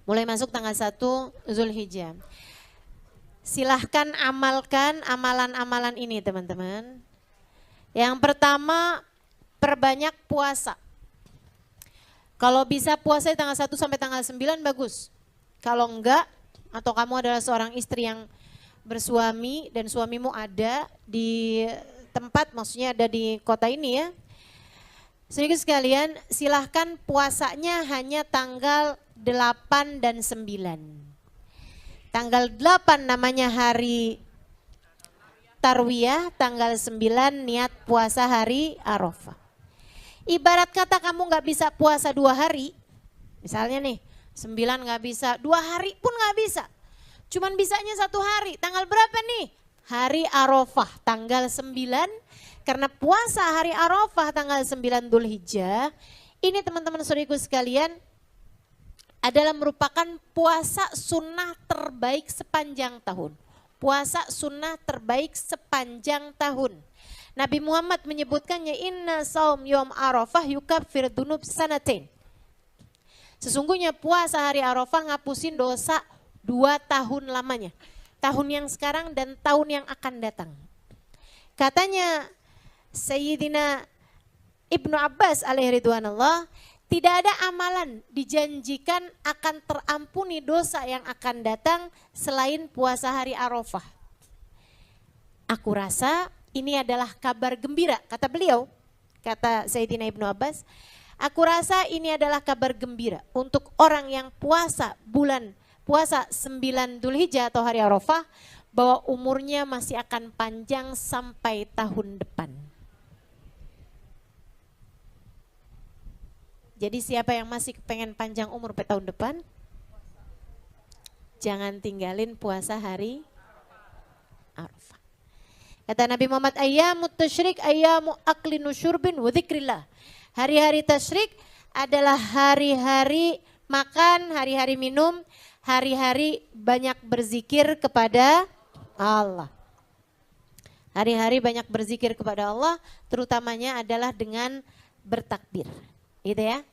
Mulai masuk tanggal 1 Zulhijjah. Silahkan amalkan amalan-amalan ini teman-teman. Yang pertama, perbanyak puasa. Kalau bisa puasa di tanggal 1 sampai tanggal 9 bagus. Kalau enggak, atau kamu adalah seorang istri yang bersuami dan suamimu ada di tempat, maksudnya ada di kota ini ya. Sedikit sekalian, silahkan puasanya hanya tanggal 8 dan 9. Tanggal 8 namanya hari Tarwiyah, tanggal 9 niat puasa hari Arafah. Ibarat kata kamu nggak bisa puasa 2 hari, misalnya nih 9 nggak bisa, 2 hari pun nggak bisa. Cuman bisanya 1 hari, tanggal berapa nih? Hari Arafah, tanggal 9. Karena puasa hari Arafah tanggal 9 Dzulhijjah, ini teman-teman saudariku sekalian adalah merupakan puasa sunnah terbaik sepanjang tahun. Puasa sunnah terbaik sepanjang tahun. Nabi Muhammad menyebutkannya inna saum yom Arafah yukaffir dunub sanatain. Sesungguhnya puasa hari Arafah ngapusin dosa 2 tahun lamanya. Tahun yang sekarang dan tahun yang akan datang. Katanya Sayyidina Ibnu Abbas alaihi ridwanullah, tidak ada amalan dijanjikan akan terampuni dosa yang akan datang selain puasa hari Arafah. Aku rasa ini adalah kabar gembira, kata beliau, kata Sayyidina Ibnu Abbas. Aku rasa ini adalah kabar gembira untuk orang yang puasa 9 Dzulhijjah atau hari Arafah, bahwa umurnya masih akan panjang sampai tahun depan. Jadi siapa yang masih pengen panjang umur sampai tahun depan, jangan tinggalin puasa hari Arafah. Kata Nabi Muhammad, ayyamut tasyrik ayyamu aklin syurbin wa dzikrillah. Hari-hari tasyrik adalah hari-hari makan, hari-hari minum, hari-hari banyak berzikir kepada Allah. Hari-hari banyak berzikir kepada Allah, terutamanya adalah dengan bertakbir. Gitu ya.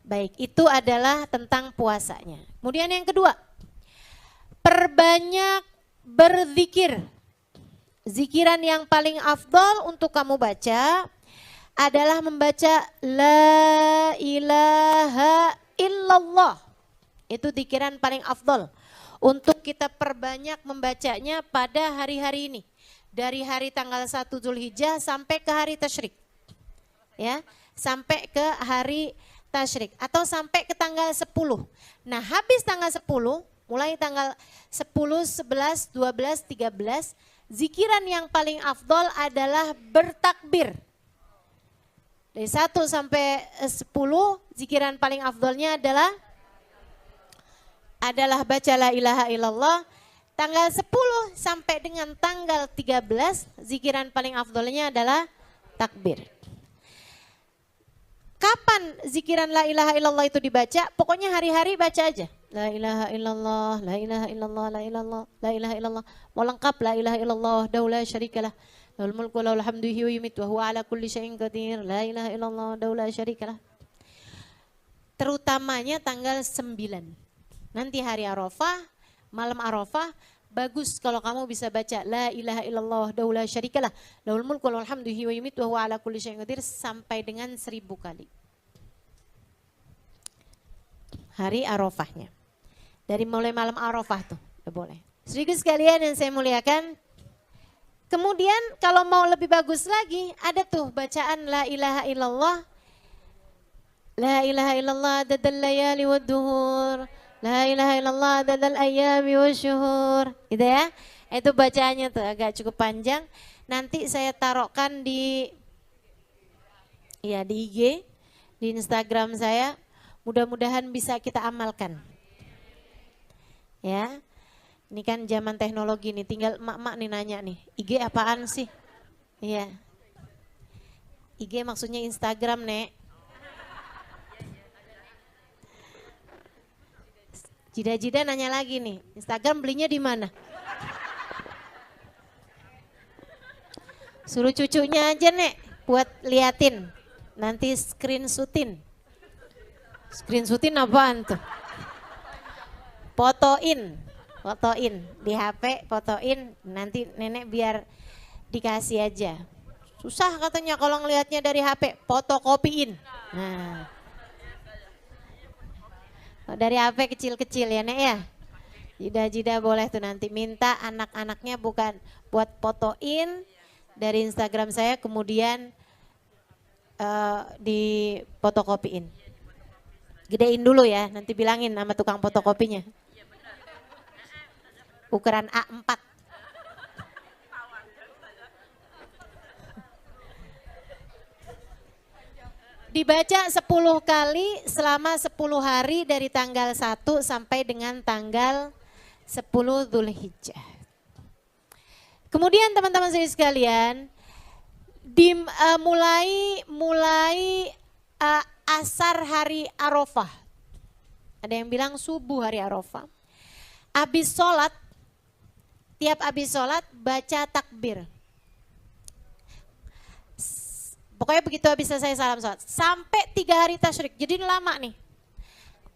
Baik, itu adalah tentang puasanya. Kemudian yang kedua, perbanyak berzikir. Zikiran yang paling afdol untuk kamu baca adalah membaca la ilaha illallah. Itu zikiran paling afdol untuk kita perbanyak membacanya pada hari-hari ini. Dari hari tanggal 1 Dzulhijjah sampai ke hari tasyrik. Ya, sampai ke hari tasyrik atau sampai ke tanggal 10. Nah, habis tanggal 10, mulai tanggal 10, 11, 12, 13, zikiran yang paling afdol adalah bertakbir. Dari 1 sampai 10, zikiran paling afdolnya adalah baca la ilaha illallah. Tanggal 10 sampai dengan tanggal 13, zikiran paling afdolnya adalah takbir. Kapan zikiran la ilaha illallah itu dibaca? Pokoknya hari-hari baca aja. La ilaha illallah, la ilaha illallah, la ilaha illallah, la ilaha illallah. Mau lengkap la ilaha illallah, daula syarikalah. Lahul mulku wa lahul hamdu wa yumiitu wa huwa ala kulli syai'in qadir. La ilaha illallah, daula syarikalah. Terutamanya tanggal 9. Nanti hari Arafah, malam Arafah, bagus kalau kamu bisa baca la ilaha illallah daula syarikalah lahul mulku wa lahul hamdu wa yumiitu wa huwa ala kulli syai'in qadir sampai dengan 1000 kali. Hari Arafahnya. Dari mulai malam Arafah tuh, udah boleh. Sedikit sekalian yang saya muliakan. Kemudian kalau mau lebih bagus lagi, ada tuh bacaan la ilaha illallah. La ilaha illallah dadal layali wad duhur. La ilaha illallah dadal ayami wa syuhur. Gitu ya. Itu bacaannya tuh agak cukup panjang. Nanti saya taruhkan di IG, di Instagram saya. Mudah-mudahan bisa kita amalkan. Ya. Ini kan zaman teknologi nih, tinggal emak-emak nih nanya nih, IG apaan sih? Iya. IG maksudnya Instagram, Nek. Jida-jida nanya lagi nih, Instagram belinya di mana? Suruh cucunya aja, Nek, buat liatin. Nanti screenshotin. Screenshotin apaan tuh? fotoin di HP, fotoin, nanti nenek biar dikasih aja. Susah katanya kalau ngelihatnya dari HP, fotokopiin. Nah, dari HP kecil-kecil ya nek ya. Jida-jida boleh tuh nanti minta anak-anaknya bukan buat fotoin dari Instagram saya, kemudian di fotokopiin. Gedein dulu ya, nanti bilangin sama tukang fotokopinya. Ukuran A4. Dibaca 10 kali selama 10 hari dari tanggal 1 sampai dengan tanggal 10 Dzulhijjah. Kemudian teman-teman sekalian, mulai asar hari Arafah. Ada yang bilang subuh hari Arafah. Habis sholat, tiap habis sholat baca takbir. Pokoknya begitu habis selesai salam sholat. Sampai 3 hari tasyrik, jadi lama nih.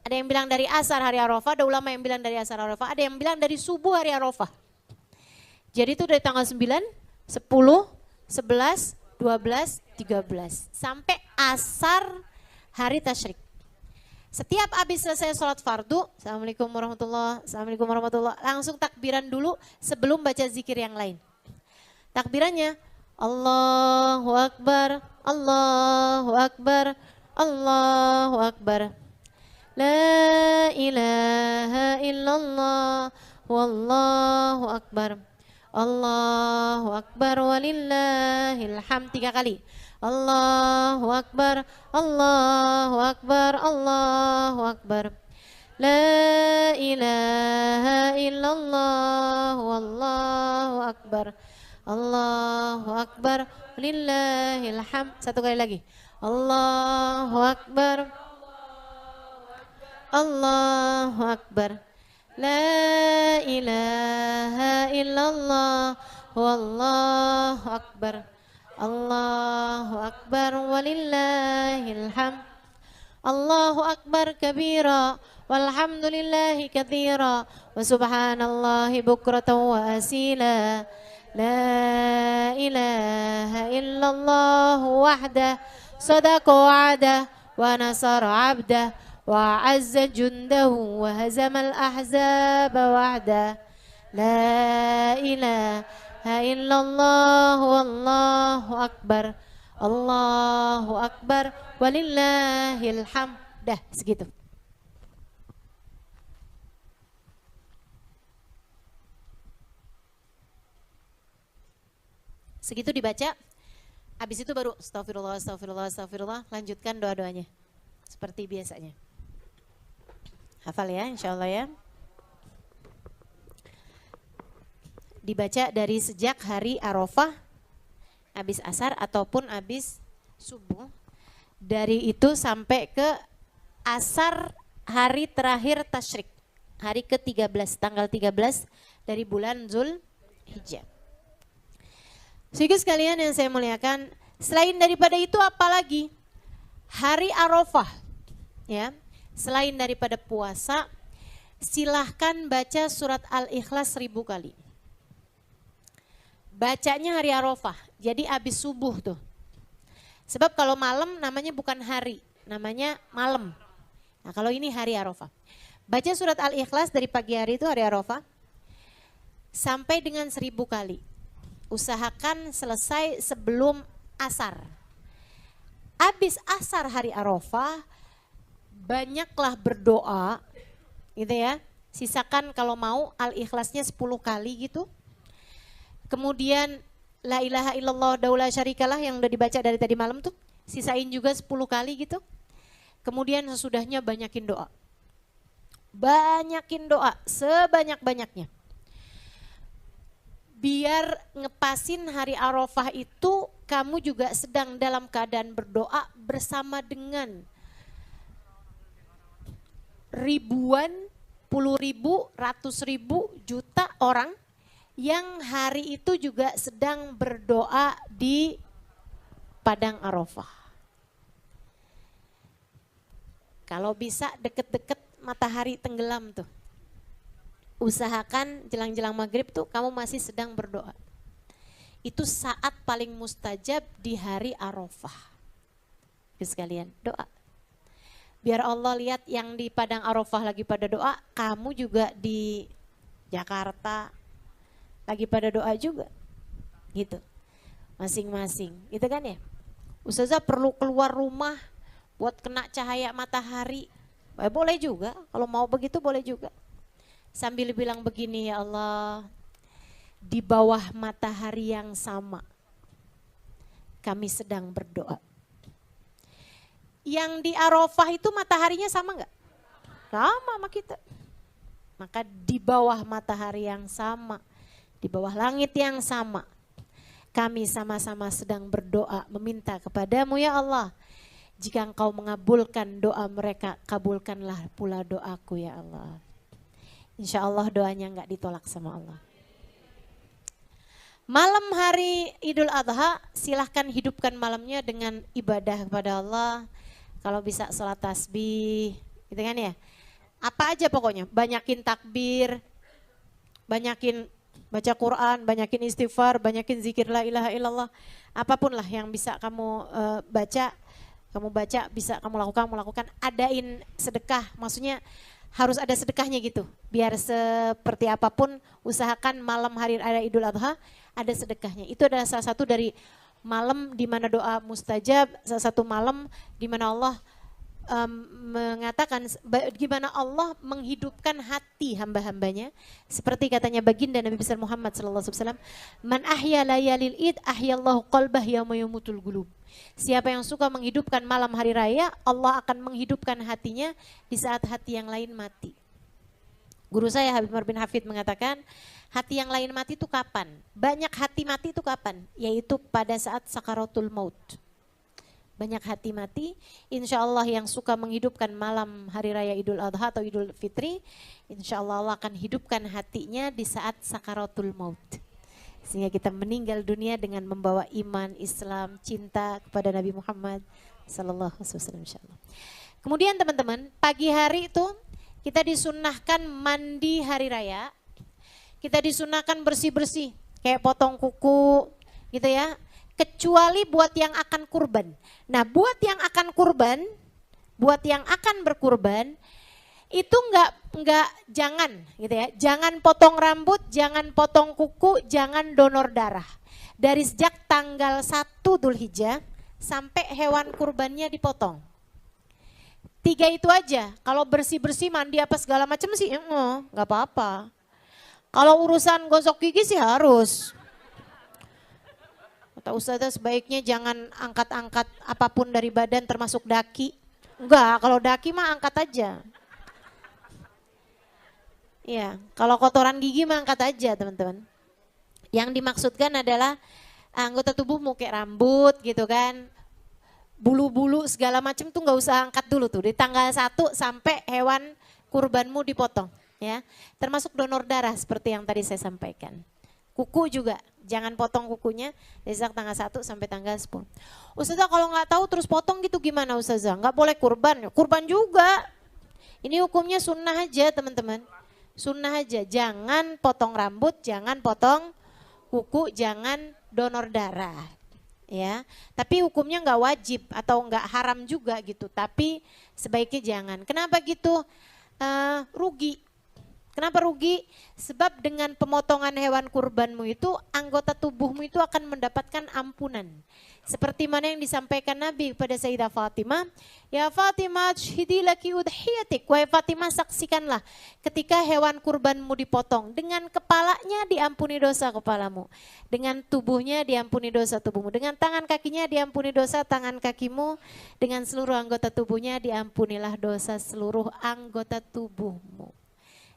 Ada yang bilang dari asar hari Arafah, ada ulama yang bilang dari asar Arafah, ada yang bilang dari subuh hari Arafah. Jadi itu dari tanggal 9, 10, 11, 12, 13. Sampai asar hari tasyrik. Setiap habis selesai sholat fardu, Assalamualaikum warahmatullahi, Assalamualaikum warahmatullahi, langsung takbiran dulu sebelum baca zikir yang lain. Takbirannya, Allahu Akbar, Allahu Akbar, Allahu Akbar. La ilaha illallah, wallahu akbar. Allahu Akbar walillahil hamd 3 kali. Allahu Akbar, Allahu Akbar, Allahu Akbar. La ilaha illallah wallahu akbar. Allahu Akbar walillahil hamd. 1 kali lagi. Allahu Akbar, Allahu Akbar. La ilaha illallah wallahu akbar. Allahu Akbar walillahil hamd. Allahu Akbar kabira walhamdulillahi katsira wa subhanallahi bukratan wa asila. La ilaha illallah wahdah sadaqa wa'dah wa nasara 'abdah wa 'azza jundahu wa hazamal ahzaba wahdah. La ilaha illallah wallahu akbar. Allahu Akbar walillahil hamd. Dah segitu. Segitu dibaca. Habis itu baru astagfirullah, astagfirullah, astagfirullah. Lanjutkan doa-doanya. Seperti biasanya. Hafal ya insyaallah ya. Dibaca dari sejak hari Arafah, habis asar ataupun habis subuh. Dari itu sampai ke asar hari terakhir tasyrik. Hari ke-13, tanggal 13 dari bulan Dzulhijjah. Sehingga sekalian yang saya muliakan, selain daripada itu apalagi? Hari Arafah. Ya, selain daripada puasa, silahkan baca surat Al-Ikhlas 1000 kali. Bacanya hari Arafah, jadi habis subuh tuh. Sebab kalau malam namanya bukan hari, namanya malam. Nah kalau ini hari Arafah. Baca surat Al-Ikhlas dari pagi hari itu hari Arafah, sampai dengan 1000 kali. Usahakan selesai sebelum asar. Habis asar hari Arafah, banyaklah berdoa, gitu ya. Sisakan kalau mau Al-Ikhlasnya 10 kali gitu. Kemudian la ilaha illallah daula syarikalah yang udah dibaca dari tadi malam tuh, sisain juga 10 kali gitu. Kemudian sesudahnya banyakin doa. Banyakin doa sebanyak-banyaknya. Biar ngepasin hari Arafah itu kamu juga sedang dalam keadaan berdoa bersama dengan ribuan, puluh ribu, ratus ribu, juta orang yang hari itu juga sedang berdoa di Padang Arafah. Kalau bisa deket-deket matahari tenggelam tuh. usahakan jelang-jelang maghrib tuh kamu masih sedang berdoa. Itu saat paling mustajab di hari Arafah. Sekalian doa. Biar Allah lihat yang di Padang Arafah lagi pada doa, kamu juga di Jakarta lagi pada doa juga. Gitu. Masing-masing. Gitu kan ya? Ustazah perlu keluar rumah buat kena cahaya matahari. Boleh juga, kalau mau begitu boleh juga. Sambil bilang begini, ya Allah, di bawah matahari yang sama kami sedang berdoa. Yang di Arafah itu mataharinya sama enggak? Sama sama kita. Maka di bawah matahari yang sama, di bawah langit yang sama, kami sama-sama sedang berdoa meminta kepadamu ya Allah. Jika engkau mengabulkan doa mereka, kabulkanlah pula doaku ya Allah. Insya Allah doanya enggak ditolak sama Allah. Malam hari Idul Adha silahkan hidupkan malamnya dengan ibadah kepada Allah. Kalau bisa sholat tasbih, gitu kan ya. Apa aja pokoknya, banyakin takbir, banyakin baca Quran, banyakin istighfar, banyakin zikir la ilaha illallah. Apapun lah yang bisa kamu baca, bisa kamu lakukan, adain sedekah, maksudnya harus ada sedekahnya gitu. Biar seperti apapun usahakan malam hari raya Idul Adha ada sedekahnya. Itu adalah salah satu dari malam di mana doa mustajab, salah satu malam di mana Allah mengatakan gimana Allah menghidupkan hati hamba-hambanya. Seperti katanya baginda Nabi besar Muhammad SAW, man ahya layalil id ahyallahu qalbah yauma yamutul qulub. Siapa yang suka menghidupkan malam hari raya, Allah akan menghidupkan hatinya di saat hati yang lain mati. Guru saya Habib Umar bin Hafid mengatakan, hati yang lain mati itu kapan? Banyak hati mati itu kapan? Yaitu pada saat sakaratul maut. Banyak hati mati, insya Allah yang suka menghidupkan malam hari raya Idul Adha atau Idul Fitri, insya Allah Allah akan hidupkan hatinya di saat sakaratul maut. Sehingga kita meninggal dunia dengan membawa iman, Islam, cinta kepada Nabi Muhammad sallallahu alaihi wasallam insyaallah. Kemudian teman-teman, pagi hari itu kita disunnahkan mandi hari raya. Kita disunnahkan bersih-bersih, kayak potong kuku gitu ya. Kecuali buat yang akan kurban. Nah, buat yang akan kurban, buat yang akan berkurban, itu jangan gitu ya, jangan potong rambut, jangan potong kuku, jangan donor darah. Dari sejak tanggal 1 Dzulhijjah sampai hewan kurbannya dipotong. 3 itu aja, kalau bersih-bersih mandi apa segala macam sih nggak apa-apa. Kalau urusan gosok gigi sih harus. Kata Ustazah sebaiknya jangan angkat-angkat apapun dari badan termasuk daki. Enggak, kalau daki mah angkat aja. Ya, kalau kotoran gigi mah angkat aja teman-teman. Yang dimaksudkan adalah anggota tubuhmu kayak rambut gitu kan. Bulu-bulu segala macam tuh nggak usah angkat dulu tuh. Di tanggal 1 sampai hewan kurbanmu dipotong ya. Termasuk donor darah seperti yang tadi saya sampaikan. Kuku juga, jangan potong kukunya dari tanggal 1 sampai tanggal 10. Ustazah kalau nggak tahu terus potong gitu gimana Ustazah? Nggak boleh kurban, kurban juga. Ini hukumnya sunnah aja teman-teman. Sunnah aja, jangan potong rambut, jangan potong kuku, jangan donor darah. Ya, tapi hukumnya nggak wajib atau nggak haram juga gitu, tapi sebaiknya jangan. Kenapa gitu? Rugi. Kenapa rugi? Sebab dengan pemotongan hewan kurbanmu itu anggota tubuhmu itu akan mendapatkan ampunan. Seperti mana yang disampaikan Nabi kepada Sayyidah Fatimah, ya Fatimah syhidi laki udhiyatik, wahai Fatimah saksikanlah ketika hewan kurbanmu dipotong, dengan kepalanya diampuni dosa kepalamu, dengan tubuhnya diampuni dosa tubuhmu, dengan tangan kakinya diampuni dosa tangan kakimu, dengan seluruh anggota tubuhnya diampunilah dosa seluruh anggota tubuhmu.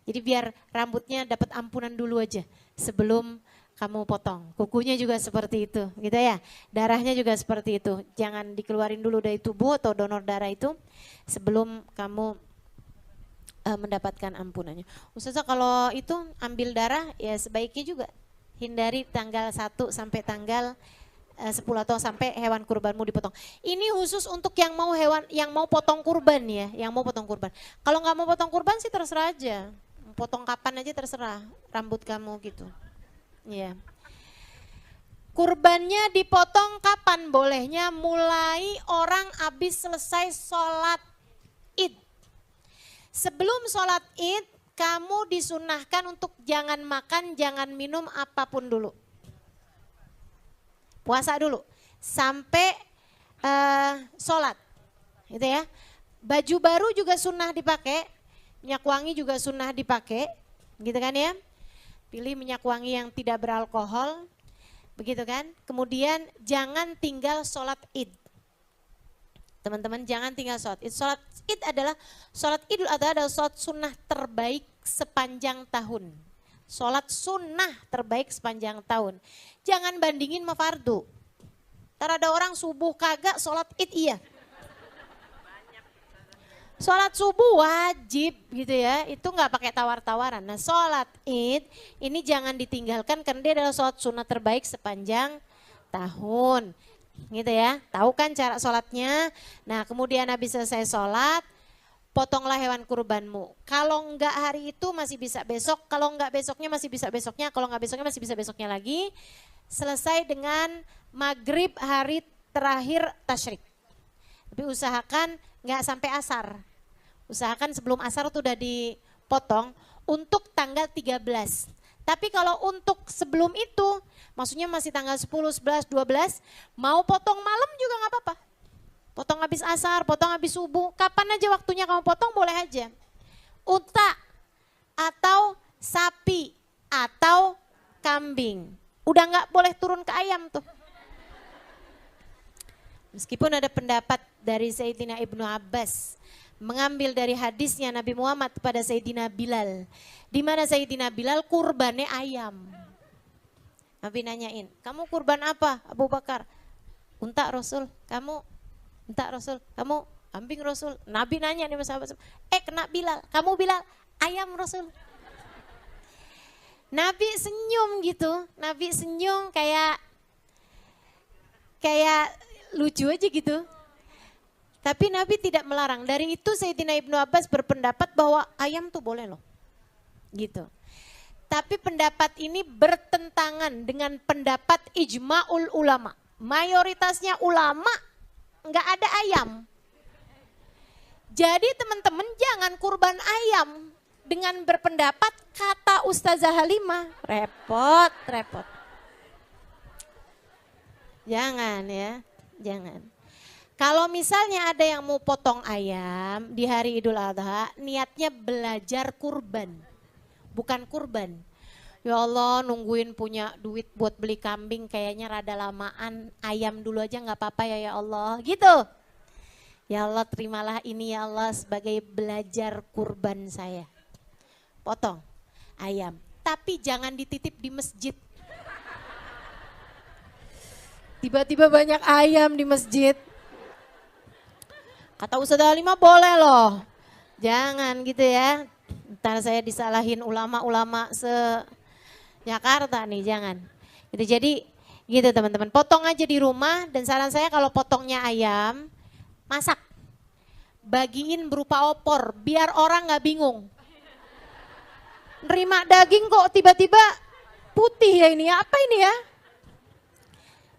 Jadi biar rambutnya dapat ampunan dulu aja sebelum kamu potong. Kukunya juga seperti itu gitu ya. Darahnya juga seperti itu. Jangan dikeluarin dulu dari tubuh atau donor darah itu sebelum kamu mendapatkan ampunannya. Ustazah kalau itu ambil darah ya sebaiknya juga hindari tanggal 1 sampai tanggal 10 atau sampai hewan kurbanmu dipotong. Ini khusus untuk yang mau potong kurban ya, yang mau potong kurban. Kalau nggak mau potong kurban sih terserah aja. Potong kapan aja terserah rambut kamu gitu. Iya. Kurbannya dipotong kapan bolehnya? Mulai orang habis selesai sholat Id. Sebelum sholat Id, kamu disunahkan untuk jangan makan, jangan minum apapun dulu. Puasa dulu sampai sholat, gitu ya. Baju baru juga sunnah dipakai, minyak wangi juga sunnah dipakai, gitu kan ya. Pilih minyak wangi yang tidak beralkohol, begitu kan. Kemudian jangan tinggal sholat Id. Teman-teman jangan tinggal sholat Id. Sholat Id adalah, sholat Idul Adha adalah sholat sunnah terbaik sepanjang tahun. Sholat sunnah terbaik sepanjang tahun. Jangan bandingin sama fardu. Ntar ada orang subuh kagak, sholat Id iya. Sholat subuh wajib gitu ya, itu nggak pakai tawar-tawaran. Nah sholat Id ini jangan ditinggalkan karena dia adalah sholat sunnah terbaik sepanjang tahun. Gitu ya, tahu kan cara sholatnya. Nah kemudian habis selesai sholat, potonglah hewan kurbanmu. Kalau enggak hari itu masih bisa besok, kalau enggak besoknya masih bisa besoknya, kalau enggak besoknya masih bisa besoknya lagi. Selesai dengan maghrib hari terakhir tasyrik. Tapi usahakan enggak sampai asar. Usahakan sebelum asar itu udah dipotong untuk tanggal 13. Tapi kalau untuk sebelum itu, maksudnya masih tanggal 10, 11, 12, mau potong malam juga enggak apa-apa. Potong habis asar, potong habis subuh, kapan aja waktunya kamu potong boleh aja. Unta atau sapi atau kambing. Udah nggak boleh turun ke ayam tuh. Meskipun ada pendapat dari Sayyidina Ibnu Abbas mengambil dari hadisnya Nabi Muhammad kepada Sayyidina Bilal. Di mana Sayyidina Bilal kurbannya ayam. Nabi nanyain, kamu kurban apa Abu Bakar? Unta Rasul, kamu unta Rasul, kamu kambing Rasul. Nabi nanya nih sahabat, kena Bilal, kamu Bilal, ayam Rasul. Nabi senyum gitu, Nabi senyum kayak lucu aja gitu. Tapi Nabi tidak melarang. Dari itu Sayyidina Ibnu Abbas berpendapat bahwa ayam tuh boleh loh. Gitu. Tapi pendapat ini bertentangan dengan pendapat ijma'ul ulama. Mayoritasnya ulama nggak ada ayam. Jadi teman-teman jangan kurban ayam dengan berpendapat kata Ustazah Halimah. Repot. Jangan ya, jangan. Kalau misalnya ada yang mau potong ayam di hari Idul Adha, niatnya belajar kurban, bukan kurban. Ya Allah nungguin punya duit buat beli kambing kayaknya rada lamaan, ayam dulu aja nggak apa-apa ya Allah, gitu. Ya Allah terimalah ini ya Allah sebagai belajar kurban saya. Potong ayam, tapi jangan dititip di masjid. Tiba-tiba banyak ayam di masjid. Kata Ustazah Halimah boleh loh, jangan gitu ya. Ntar saya disalahin ulama-ulama se-Jakarta nih, jangan. Gitu, jadi gitu teman-teman, potong aja di rumah dan saran saya kalau potongnya ayam, masak. Bagiin berupa opor, biar orang gak bingung. Nerima daging kok tiba-tiba putih ya ini, apa ini ya?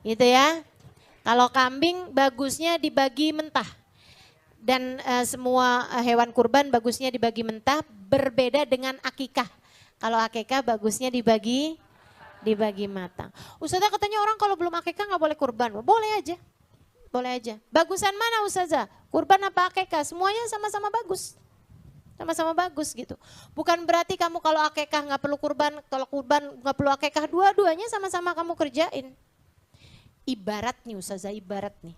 Gitu ya. Kalau kambing bagusnya dibagi mentah. Dan semua hewan kurban bagusnya dibagi mentah, berbeda dengan akikah. Kalau akikah bagusnya dibagi matang. Ustazah katanya orang kalau belum akikah nggak boleh kurban. Boleh aja, boleh aja. Bagusan mana Ustazah? Kurban apa akikah? Semuanya sama-sama bagus. Sama-sama bagus gitu. Bukan berarti kamu kalau akikah nggak perlu kurban, kalau kurban nggak perlu akikah, dua-duanya sama-sama kamu kerjain. Ibarat nih Ustazah, ibarat nih.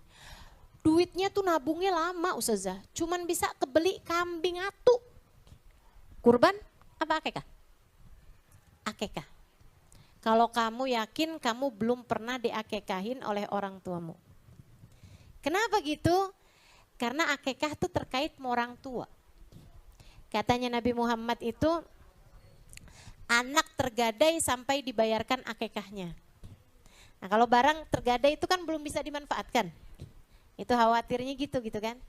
Duitnya tuh nabungnya lama Ustazah, cuman bisa kebeli kambing atu. Kurban apa akikah? Akikah. Kalau kamu yakin kamu belum pernah diakikahin oleh orang tuamu. Kenapa gitu? Karena akikah itu terkait sama orang tua. Katanya Nabi Muhammad itu anak tergadai sampai dibayarkan akikahnya. Nah kalau barang tergadai itu kan belum bisa dimanfaatkan. Itu khawatirnya gitu kan.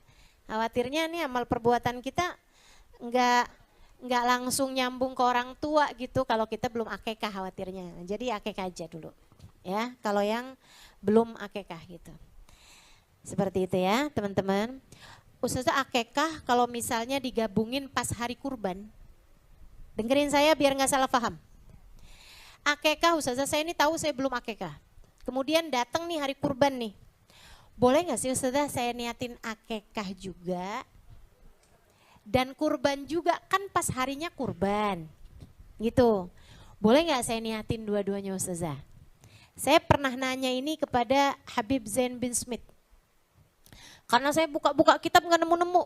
Khawatirnya nih amal perbuatan kita enggak nggak langsung nyambung ke orang tua gitu kalau kita belum akekah khawatirnya. Jadi akekah aja dulu ya kalau yang belum akekah gitu. Seperti itu ya teman-teman. Ustazah akekah kalau misalnya digabungin pas hari kurban. Dengerin saya biar nggak salah paham. Akekah Ustazah saya ini tahu saya belum akekah. Kemudian datang nih hari kurban nih. Boleh nggak sih Ustazah saya niatin akekah juga? Dan kurban juga kan pas harinya kurban gitu. Boleh nggak saya niatin dua-duanya Ustazah? Saya pernah nanya ini kepada Habib Zain bin Smith. Karena saya buka-buka kitab nggak nemu-nemu.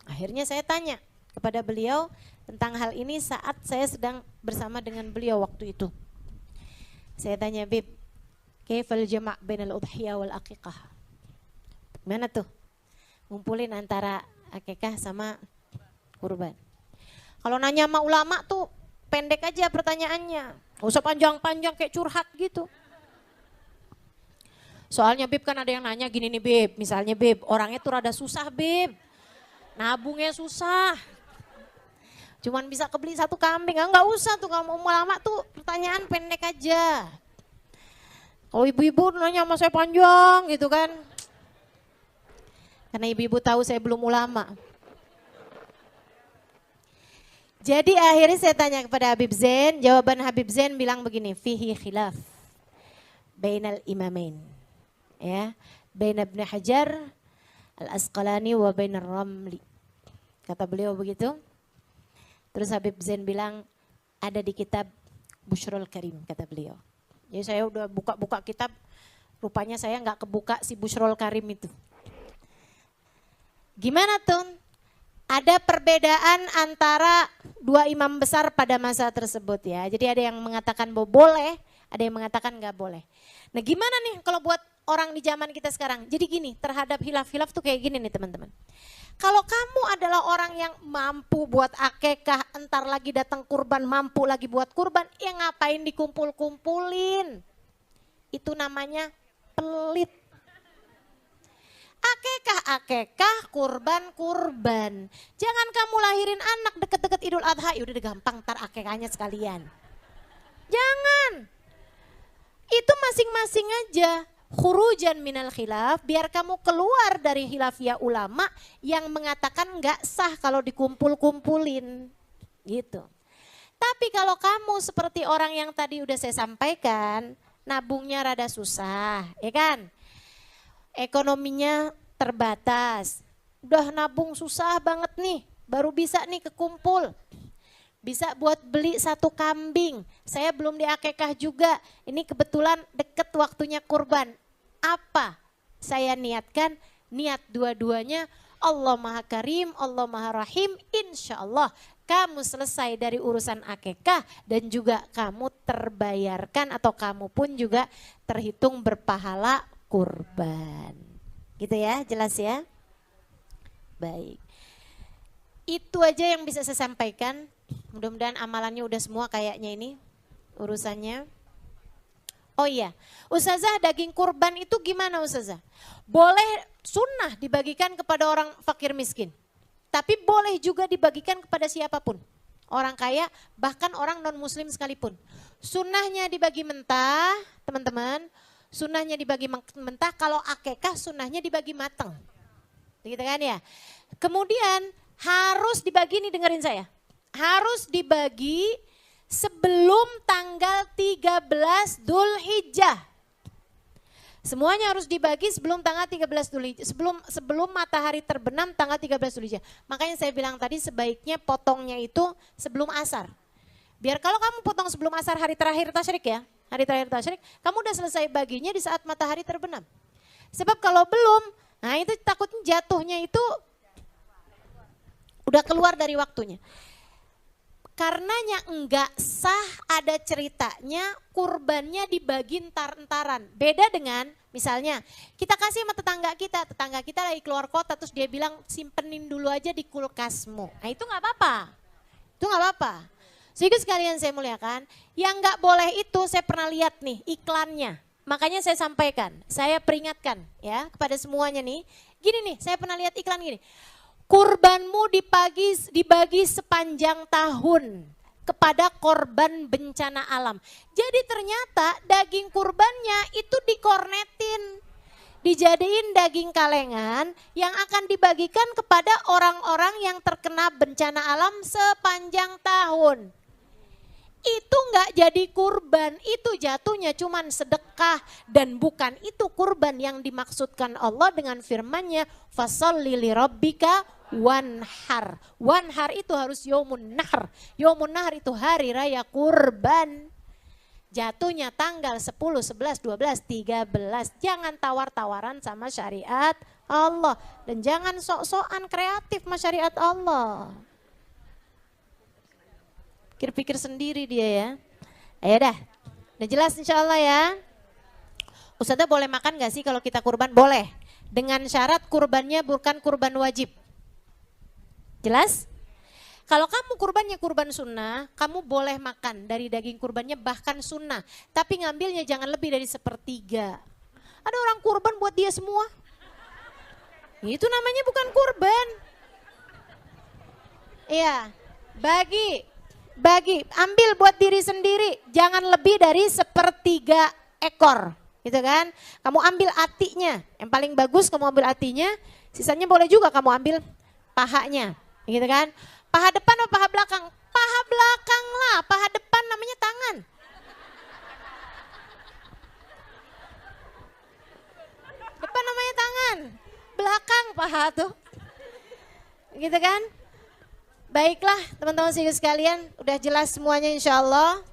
Akhirnya saya tanya kepada beliau tentang hal ini saat saya sedang bersama dengan beliau waktu itu. Saya tanya, Bib, kaifal jama' bainal udhiyah wal aqiqah? Gimana tuh? Ngumpulin antara akikah sama kurban. Kalau nanya sama ulama tuh pendek aja pertanyaannya. Gak usah panjang-panjang kayak curhat gitu. Soalnya Bib kan ada yang nanya gini nih Bib. Misalnya Bib, orangnya tuh rada susah Bib. Nabungnya susah. Cuman bisa kebeli satu kambing. Enggak usah tuh kalau mau ulama tuh pertanyaan pendek aja. Kalau ibu-ibu nanya sama saya panjang gitu kan. Karena ibu-ibu tahu saya belum ulama. Jadi akhirnya saya tanya kepada Habib Zain, jawaban Habib Zain bilang begini, fihi khilaf bainal imamain. Ya, bain Ibnu Hajar Al-Asqalani wa bainar Ramli. Kata beliau begitu. Terus Habib Zain bilang ada di kitab Bushrul Karim kata beliau. Jadi saya udah buka-buka kitab, rupanya saya nggak kebuka si Bushrul Karim itu. Gimana tuh? Ada perbedaan antara dua imam besar pada masa tersebut ya. Jadi ada yang mengatakan boleh, ada yang mengatakan nggak boleh. Nah gimana nih kalau buat orang di zaman kita sekarang? Jadi gini, terhadap hilaf-hilaf tuh kayak gini nih teman-teman. Kalau kamu adalah orang yang mampu buat akekah, entar lagi datang kurban, mampu lagi buat kurban, ya ngapain dikumpul-kumpulin? Itu namanya pelit. Akekah, kurban. Jangan kamu lahirin anak deket-deket Idul Adha, ya udah gampang ntar akekahnya sekalian. Jangan. Itu masing-masing aja. Khurujan minal khilaf, biar kamu keluar dari khilafiyah ulama yang mengatakan nggak sah kalau dikumpul-kumpulin. Gitu. Tapi kalau kamu seperti orang yang tadi udah saya sampaikan, nabungnya rada susah, ya kan? Ekonominya terbatas, udah nabung susah banget nih, baru bisa nih kekumpul, bisa buat beli satu kambing, saya belum diakekah juga, ini kebetulan deket waktunya kurban, apa saya niatkan? Niat dua-duanya, Allah Maha Karim, Allah Maha Rahim, insya Allah kamu selesai dari urusan akekah dan juga kamu terbayarkan atau kamu pun juga terhitung berpahala kurban. Gitu ya, jelas ya? Baik. Itu aja yang bisa saya sampaikan. Mudah-mudahan amalannya udah semua kayaknya ini urusannya. Oh iya, Ustazah daging kurban itu gimana Ustazah? Boleh sunnah dibagikan kepada orang fakir miskin. Tapi boleh juga dibagikan kepada siapapun. Orang kaya, bahkan orang non muslim sekalipun. Sunnahnya dibagi mentah, teman-teman. Sunnahnya dibagi mentah, kalau akekah sunnahnya dibagi matang. Begitu kan ya. Kemudian harus dibagi, nih dengerin saya. Harus dibagi sebelum tanggal 13 Dzulhijjah. Semuanya harus dibagi sebelum tanggal 13 Dzulhijjah. Sebelum matahari terbenam tanggal 13 Dzulhijjah. Makanya saya bilang tadi sebaiknya potongnya itu sebelum asar. Biar kalau kamu potong sebelum asar hari terakhir tasyrik ya. Hari terakhir tasyrik, kamu udah selesai baginya di saat matahari terbenam. Sebab kalau belum, nah itu takutnya jatuhnya itu udah keluar dari waktunya. Karenanya enggak sah ada ceritanya kurbannya dibagi entar-entaran. Beda dengan misalnya kita kasih sama tetangga kita lagi keluar kota terus dia bilang simpenin dulu aja di kulkasmu. Nah itu enggak apa-apa, itu enggak apa-apa. Sehingga sekalian saya muliakan, yang nggak boleh itu saya pernah lihat nih iklannya. Makanya saya sampaikan, saya peringatkan ya kepada semuanya nih. Gini nih, saya pernah lihat iklan gini. kurbanmu dibagi sepanjang tahun kepada korban bencana alam. Jadi ternyata daging kurbannya itu dikornetin, dijadiin daging kalengan yang akan dibagikan kepada orang-orang yang terkena bencana alam sepanjang tahun. Itu nggak jadi kurban, itu jatuhnya cuman sedekah dan bukan itu kurban yang dimaksudkan Allah dengan firman-Nya fasholli lirabbika wanhar. Wanhar itu harus yaumun nahr. Yaumun nahr itu hari raya kurban. Jatuhnya tanggal 10, 11, 12, 13. Jangan tawar-tawaran sama syariat Allah dan jangan sok-sokan kreatif sama syariat Allah. Pikir-pikir sendiri dia ya. Ayo dah, udah jelas insya Allah ya. Ustazah boleh makan gak sih kalau kita kurban? Boleh. Dengan syarat kurbannya bukan kurban wajib. Jelas? Kalau kamu kurbannya kurban sunnah, kamu boleh makan dari daging kurbannya bahkan sunnah. Tapi ngambilnya jangan lebih dari 1/3. Ada orang kurban buat dia semua. Itu namanya bukan kurban. Iya, bagi, ambil buat diri sendiri, jangan lebih dari 1/3 ekor, gitu kan? Kamu ambil atinya, yang paling bagus kamu ambil atinya, sisanya boleh juga kamu ambil pahanya, gitu kan? Paha depan atau paha belakang? Paha belakang lah, paha depan namanya tangan. Depan namanya tangan, belakang paha tuh, gitu kan? Baiklah teman-teman sekalian, udah jelas semuanya insya Allah.